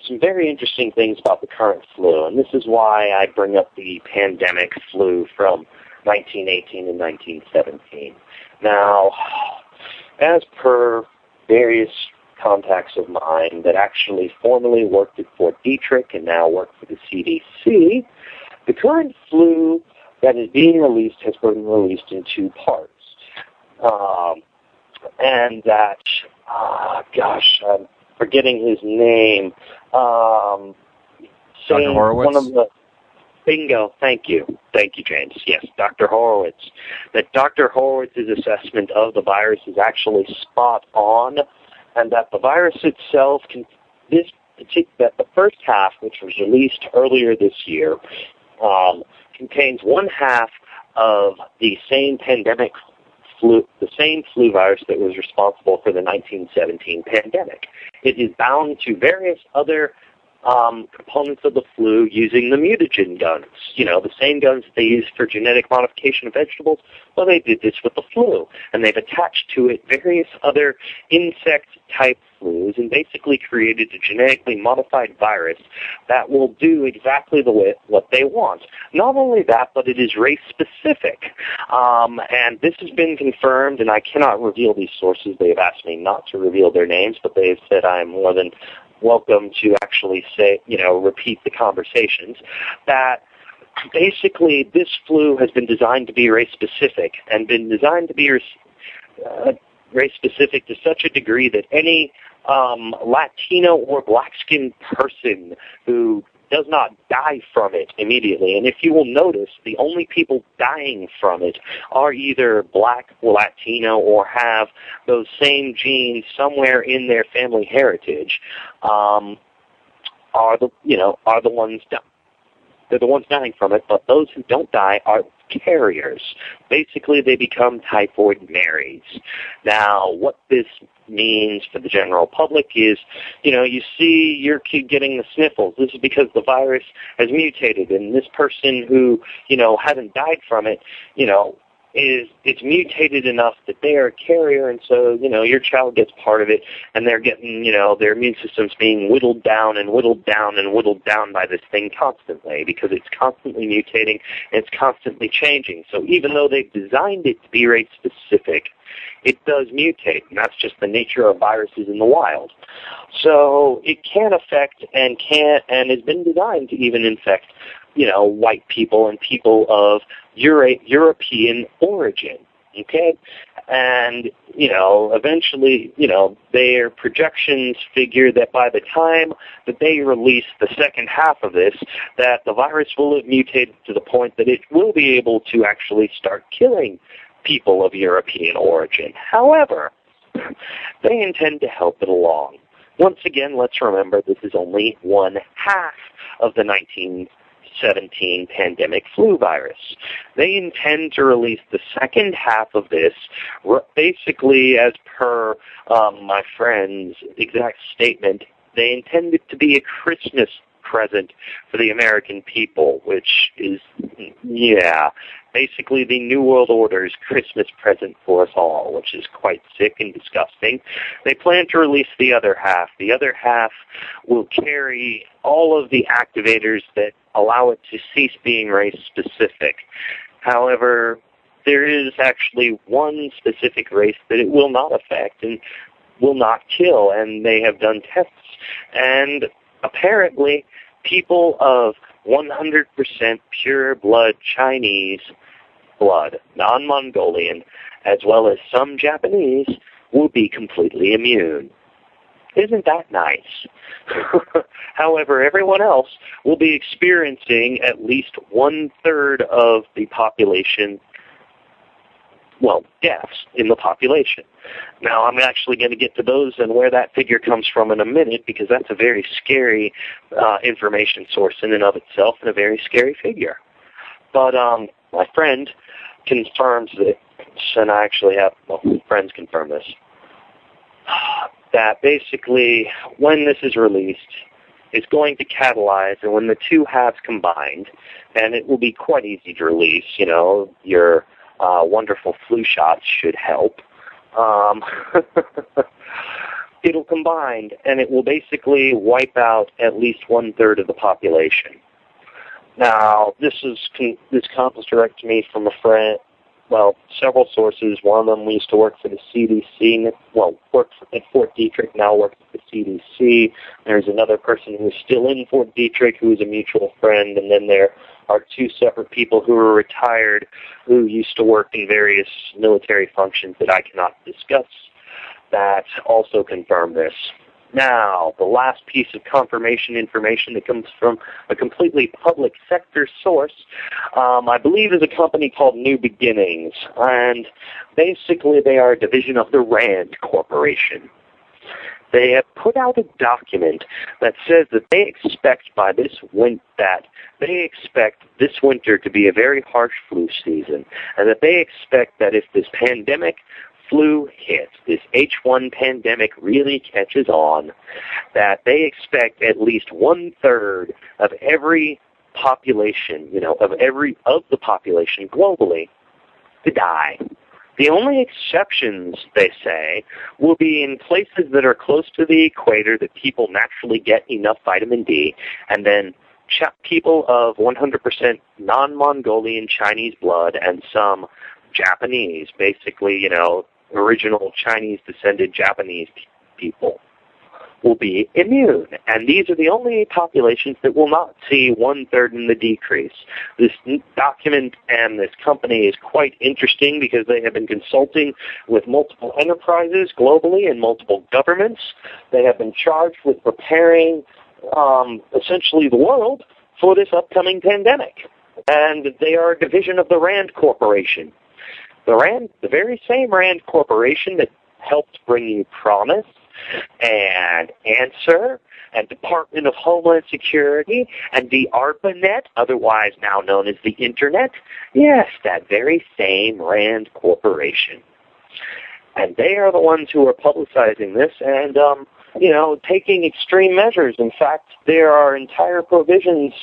some very interesting things about the current flu, and this is why I bring up the pandemic flu from 1918 and 1917. Now, as per various contacts of mine that actually formerly worked at Fort Detrick and now work for the CDC, the current flu that is being released has been released in two parts. And that, I'm forgetting his name. Dr. Horowitz? One of the, bingo, thank you, James. Yes, Dr. Horowitz. That Dr. Horowitz's assessment of the virus is actually spot on, and that the virus itself that the first half, which was released earlier this year, contains one half of the same pandemic flu, the same flu virus that was responsible for the 1917 pandemic. It is bound to various other components of the flu using the mutagen guns. You know, the same guns they use for genetic modification of vegetables. Well, they did this with the flu, and they've attached to it various other insect-type flus and basically created a genetically modified virus that will do exactly what they want. Not only that, but it is race-specific. And this has been confirmed, and I cannot reveal these sources. They have asked me not to reveal their names, but they have said I am more than welcome to actually say, repeat the conversations, that basically this flu has been designed to be race-specific and been designed to be race-specific to such a degree that any Latino or black-skinned person who does not die from it immediately. And if you will notice, the only people dying from it are either black, Latino, or have those same genes somewhere in their family heritage. Are the ones they're the ones dying from it, but those who don't die are carriers. Basically, they become typhoid Marys. Now, what this means for the general public is, you see your kid getting the sniffles. This is because the virus has mutated, and this person who, hasn't died from it, it's mutated enough that they are a carrier, and so, your child gets part of it, and they're getting, their immune system's being whittled down and whittled down and whittled down by this thing constantly, because it's constantly mutating and it's constantly changing. So even though they've designed it to be race-specific, it does mutate, and that's just the nature of viruses in the wild. So it can affect and has been designed to even infect, white people and people of European origin, okay? And, eventually, their projections figure that by the time that they release the second half of this, that the virus will have mutated to the point that it will be able to actually start killing people of European origin. However, they intend to help it along. Once again, let's remember this is only one half of the 1917 pandemic flu virus. They intend to release the second half of this, basically as per my friend's exact statement. They intend it to be a Christmas present for the American people, which is, basically the New World Order's Christmas present for us all, which is quite sick and disgusting. They plan to release the other half. The other half will carry all of the activators that allow it to cease being race-specific. However, there is actually one specific race that it will not affect and will not kill, and they have done tests. And apparently, people of 100% pure blood Chinese blood, non-Mongolian, as well as some Japanese, will be completely immune. Isn't that nice? However, everyone else will be experiencing at least 1/3 of the population, deaths in the population. Now, I'm actually going to get to those and where that figure comes from in a minute, because that's a very scary information source in and of itself and a very scary figure. But my friend confirms this, and I actually have friends confirm this, that basically when this is released, it's going to catalyze, and when the two halves combined, and it will be quite easy to release, your wonderful flu shots should help. it'll combine, and it will basically wipe out at least 1/3 of the population. Now, this comes direct to me from a friend, well, several sources. One of them used to work for the CDC, worked at Fort Detrick, now works at the CDC. There's another person who's still in Fort Detrick who is a mutual friend, and then there are two separate people who are retired who used to work in various military functions that I cannot discuss that also confirm this. Now, the last piece of confirmation information that comes from a completely public sector source, I believe is a company called New Beginnings, and basically they are a division of the RAND Corporation. They have put out a document that says that they expect this winter to be a very harsh flu season, and that they expect that if this pandemic flu hits, this H1 pandemic really catches on, that they expect at least 1/3 of every population, of the population globally to die. The only exceptions, they say, will be in places that are close to the equator that people naturally get enough vitamin D, and then people of 100% non-Mongolian Chinese blood and some Japanese, basically, original Chinese-descended Japanese people will be immune. And these are the only populations that will not see 1/3 in the decrease. This document and this company is quite interesting because they have been consulting with multiple enterprises globally and multiple governments. They have been charged with preparing essentially the world for this upcoming pandemic. And they are a division of the RAND Corporation. The very same RAND Corporation that helped bring you Promise and Answer and Department of Homeland Security and the ARPANET, otherwise now known as the Internet. Yes, that very same RAND Corporation. And they are the ones who are publicizing this and, taking extreme measures. In fact, there are entire provisions,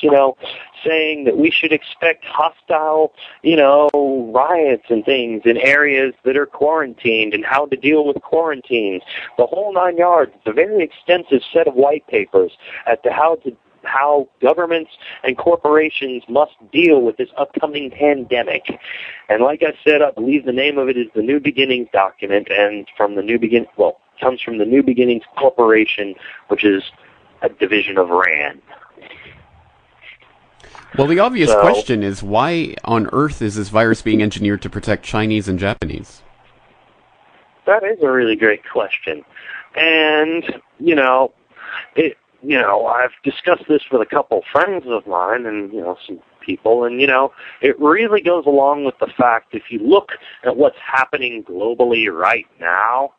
saying that we should expect hostile, riots and things in areas that are quarantined and how to deal with quarantines. The whole 9 yards. It's a very extensive set of white papers as to how governments and corporations must deal with this upcoming pandemic. And like I said, I believe the name of it is the New Beginnings document, and comes from the New Beginnings Corporation, which is a division of RAND. Well, the obvious question is, why on earth is this virus being engineered to protect Chinese and Japanese? That is a really great question. And, I've discussed this with a couple friends of mine and, some people, and, it really goes along with the fact, if you look at what's happening globally right now,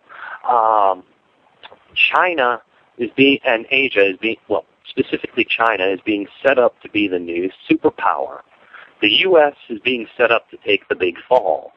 China and Asia is being, specifically China, is being set up to be the new superpower. The U.S. is being set up to take the big fall.